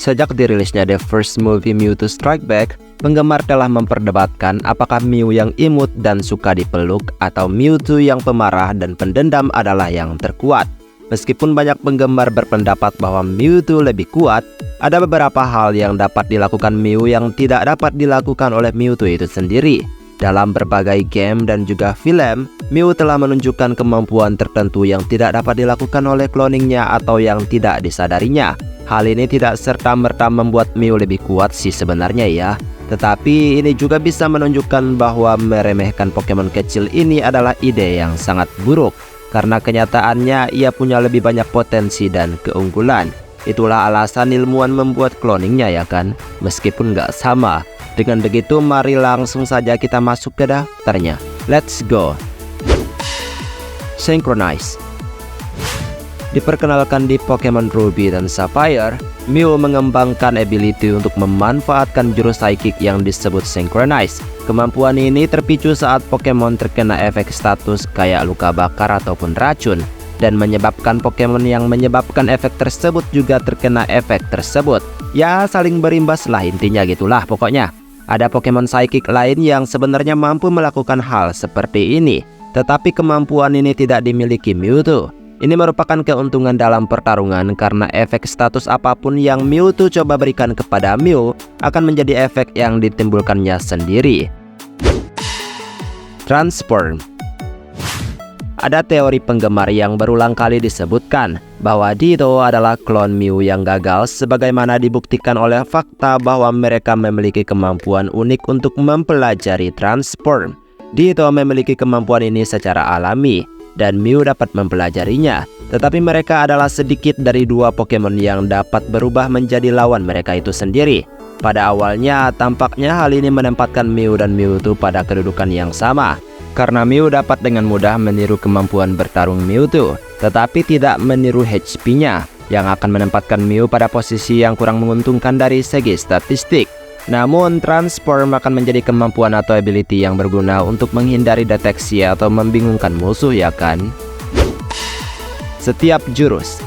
Sejak dirilisnya The First Movie Mewtwo Strike Back, penggemar telah memperdebatkan apakah Mew yang imut dan suka dipeluk atau Mewtwo yang pemarah dan pendendam adalah yang terkuat. Meskipun banyak penggemar berpendapat bahwa Mewtwo lebih kuat, ada beberapa hal yang dapat dilakukan Mew yang tidak dapat dilakukan oleh Mewtwo itu sendiri. Dalam berbagai game dan juga film, Mew telah menunjukkan kemampuan tertentu yang tidak dapat dilakukan oleh cloningnya atau yang tidak disadarinya. Hal ini tidak serta-merta membuat Mew lebih kuat sih sebenarnya ya. Tetapi ini juga bisa menunjukkan bahwa meremehkan Pokemon kecil ini adalah ide yang sangat buruk. Karena kenyataannya ia punya lebih banyak potensi dan keunggulan. Itulah alasan ilmuwan membuat cloningnya ya kan, meskipun nggak sama. Dengan begitu mari langsung saja kita masuk ke daftarnya. Let's go. Synchronize. Diperkenalkan di Pokemon Ruby dan Sapphire, Mew mengembangkan ability untuk memanfaatkan jurus psychic yang disebut Synchronize. Kemampuan ini terpicu saat Pokemon terkena efek status kayak luka bakar ataupun racun, dan menyebabkan Pokemon yang menyebabkan efek tersebut juga terkena efek tersebut. Ya, saling berimbas lah intinya gitulah pokoknya. Ada Pokemon Psychic lain yang sebenarnya mampu melakukan hal seperti ini, tetapi kemampuan ini tidak dimiliki Mewtwo. Ini merupakan keuntungan dalam pertarungan karena efek status apapun yang Mewtwo coba berikan kepada Mew akan menjadi efek yang ditimbulkannya sendiri. Transform. Ada teori penggemar yang berulang kali disebutkan bahwa Ditto adalah klon Mew yang gagal, sebagaimana dibuktikan oleh fakta bahwa mereka memiliki kemampuan unik untuk mempelajari transform. Ditto memiliki kemampuan ini secara alami, dan Mew dapat mempelajarinya. Tetapi mereka adalah sedikit dari dua Pokemon yang dapat berubah menjadi lawan mereka itu sendiri. Pada awalnya, tampaknya hal ini menempatkan Mew dan Mewtwo pada kedudukan yang sama. Karena Mew dapat dengan mudah meniru kemampuan bertarung Mewtwo, tetapi tidak meniru HP-nya, yang akan menempatkan Mew pada posisi yang kurang menguntungkan dari segi statistik. Namun, Transform akan menjadi kemampuan atau ability yang berguna untuk menghindari deteksi atau membingungkan musuh ya kan? Setiap jurus.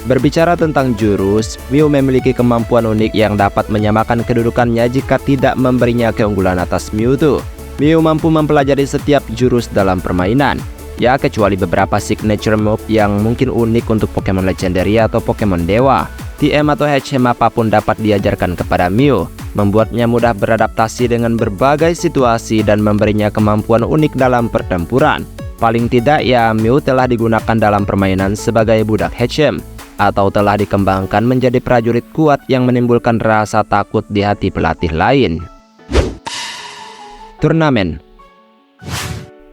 Berbicara tentang jurus, Mew memiliki kemampuan unik yang dapat menyamakan kedudukannya jika tidak memberinya keunggulan atas Mewtwo. Mew mampu mempelajari setiap jurus dalam permainan, ya kecuali beberapa signature move yang mungkin unik untuk Pokemon legendary atau Pokemon dewa. TM atau HM apapun dapat diajarkan kepada Mew, membuatnya mudah beradaptasi dengan berbagai situasi dan memberinya kemampuan unik dalam pertempuran. Paling tidak ya, Mew telah digunakan dalam permainan sebagai budak HM, atau telah dikembangkan menjadi prajurit kuat yang menimbulkan rasa takut di hati pelatih lain. Turnamen.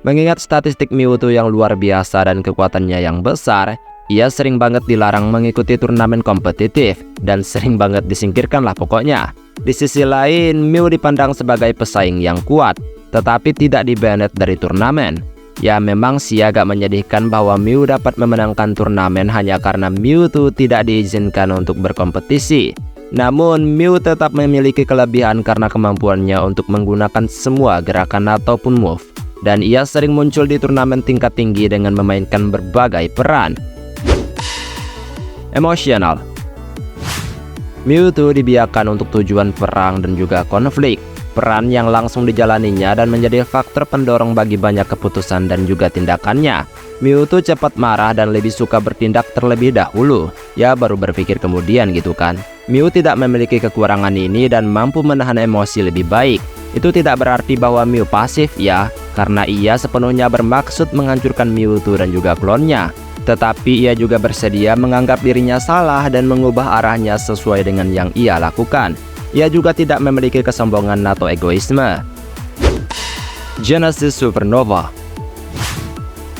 Mengingat statistik Mewtwo yang luar biasa dan kekuatannya yang besar, ia sering banget dilarang mengikuti turnamen kompetitif dan sering banget disingkirkan lah pokoknya. Di sisi lain, Mew dipandang sebagai pesaing yang kuat, tetapi tidak di-banned dari turnamen. Ya memang sih agak menyedihkan bahwa Mew dapat memenangkan turnamen hanya karena Mewtwo tidak diizinkan untuk berkompetisi. Namun, Mew tetap memiliki kelebihan karena kemampuannya untuk menggunakan semua gerakan ataupun move. Dan ia sering muncul di turnamen tingkat tinggi dengan memainkan berbagai peran. Emosional. Mewtwo dibiarkan untuk tujuan perang dan juga konflik. Peran yang langsung dijalaninya dan menjadi faktor pendorong bagi banyak keputusan dan juga tindakannya. Mewtwo cepat marah dan lebih suka bertindak terlebih dahulu. Ya baru berpikir kemudian gitu kan. Mew tidak memiliki kekurangan ini dan mampu menahan emosi lebih baik. Itu tidak berarti bahwa Mew pasif ya, karena ia sepenuhnya bermaksud menghancurkan Mewtwo dan juga klonnya. Tetapi ia juga bersedia menganggap dirinya salah dan mengubah arahnya sesuai dengan yang ia lakukan. Ia juga tidak memiliki kesombongan atau egoisme. Genesis Supernova.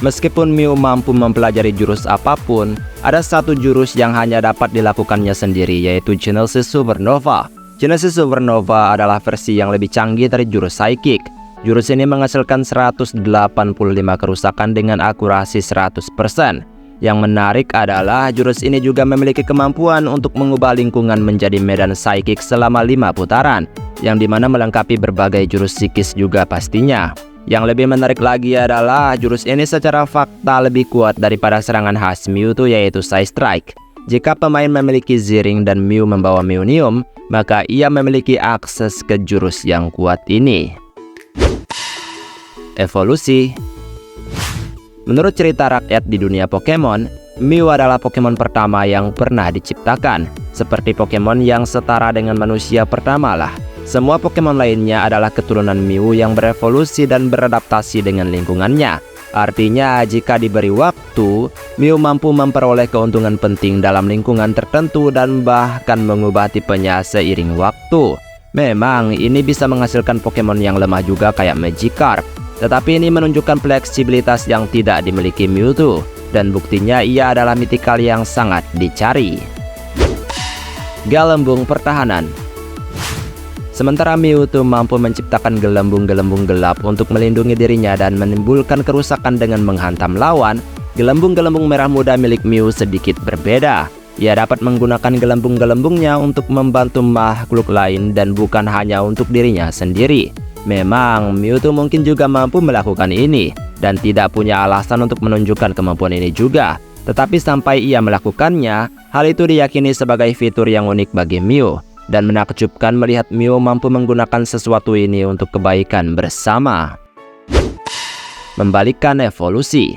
Meskipun Mew mampu mempelajari jurus apapun, ada satu jurus yang hanya dapat dilakukannya sendiri, yaitu Genesis Supernova. Genesis Supernova adalah versi yang lebih canggih dari jurus Psychic. Jurus ini menghasilkan 185 kerusakan dengan akurasi 100%. Yang menarik adalah jurus ini juga memiliki kemampuan untuk mengubah lingkungan menjadi medan Psychic selama 5 putaran, yang dimana melengkapi berbagai jurus psikis juga pastinya. Yang lebih menarik lagi adalah jurus ini secara fakta lebih kuat daripada serangan khas Mewtwo yaitu Psy Strike. Jika pemain memiliki Ziring dan Mew membawa Meonium, maka ia memiliki akses ke jurus yang kuat ini. Evolusi. Menurut cerita rakyat di dunia Pokemon, Mew adalah Pokemon pertama yang pernah diciptakan. Seperti Pokemon yang setara dengan manusia pertama lah. Semua Pokemon lainnya adalah keturunan Mew yang berevolusi dan beradaptasi dengan lingkungannya. Artinya, jika diberi waktu, Mew mampu memperoleh keuntungan penting dalam lingkungan tertentu dan bahkan mengubah tipenya seiring waktu. Memang, ini bisa menghasilkan Pokemon yang lemah juga kayak Magikarp. Tetapi ini menunjukkan fleksibilitas yang tidak dimiliki Mewtwo. Dan buktinya ia adalah mythical yang sangat dicari. Gelembung pertahanan. Sementara Mewtwo mampu menciptakan gelembung-gelembung gelap untuk melindungi dirinya dan menimbulkan kerusakan dengan menghantam lawan, gelembung-gelembung merah muda milik Mew sedikit berbeda. Ia dapat menggunakan gelembung-gelembungnya untuk membantu makhluk lain dan bukan hanya untuk dirinya sendiri. Memang Mewtwo mungkin juga mampu melakukan ini dan tidak punya alasan untuk menunjukkan kemampuan ini juga. Tetapi sampai ia melakukannya, hal itu diyakini sebagai fitur yang unik bagi Mew. Dan menakjubkan melihat Mew mampu menggunakan sesuatu ini untuk kebaikan bersama. Membalikkan evolusi.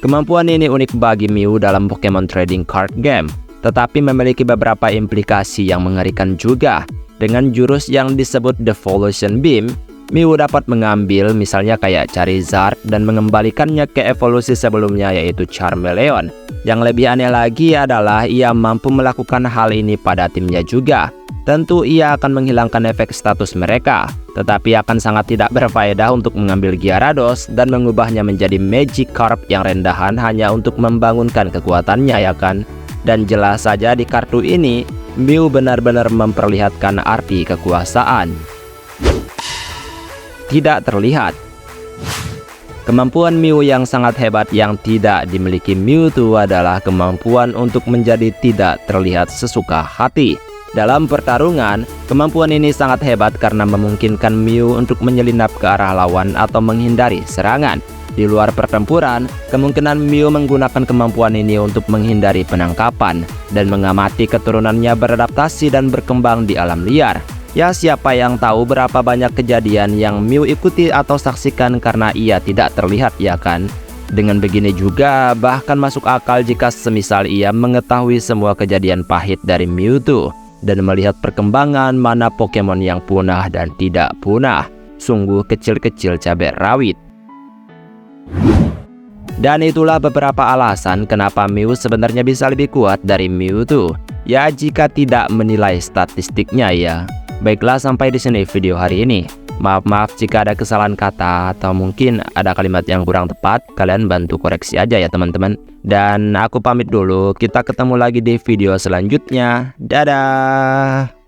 Kemampuan ini unik bagi Mew dalam Pokemon Trading Card Game, tetapi memiliki beberapa implikasi yang mengerikan juga. Dengan jurus yang disebut Devolution Beam, Mew dapat mengambil misalnya kayak Charizard dan mengembalikannya ke evolusi sebelumnya yaitu Charmeleon. Yang lebih aneh lagi adalah ia mampu melakukan hal ini pada timnya juga. Tentu ia akan menghilangkan efek status mereka, tetapi akan sangat tidak berfaedah untuk mengambil Gyarados dan mengubahnya menjadi Magikarp yang rendahan hanya untuk membangunkan kekuatannya, ya kan? Dan jelas saja di kartu ini, Mew benar-benar memperlihatkan arti kekuasaan. Tidak terlihat. Kemampuan Mew yang sangat hebat yang tidak dimiliki Mewtwo adalah kemampuan untuk menjadi tidak terlihat sesuka hati. Dalam pertarungan, kemampuan ini sangat hebat karena memungkinkan Mew untuk menyelinap ke arah lawan atau menghindari serangan. Di luar pertempuran, kemungkinan Mew menggunakan kemampuan ini untuk menghindari penangkapan dan mengamati keturunannya beradaptasi dan berkembang di alam liar. Ya, siapa yang tahu berapa banyak kejadian yang Mew ikuti atau saksikan karena ia tidak terlihat, ya kan? Dengan begini juga, bahkan masuk akal jika semisal ia mengetahui semua kejadian pahit dari Mewtwo dan melihat perkembangan mana Pokemon yang punah dan tidak punah. Sungguh kecil-kecil cabai rawit. Dan itulah beberapa alasan kenapa Mew sebenarnya bisa lebih kuat dari Mewtwo. Ya, jika tidak menilai statistiknya ya. Baiklah, sampai di sini video hari ini. Maaf jika ada kesalahan kata atau mungkin ada kalimat yang kurang tepat. Kalian bantu koreksi aja ya teman-teman. Dan aku pamit dulu. Kita ketemu lagi di video selanjutnya. Dadah.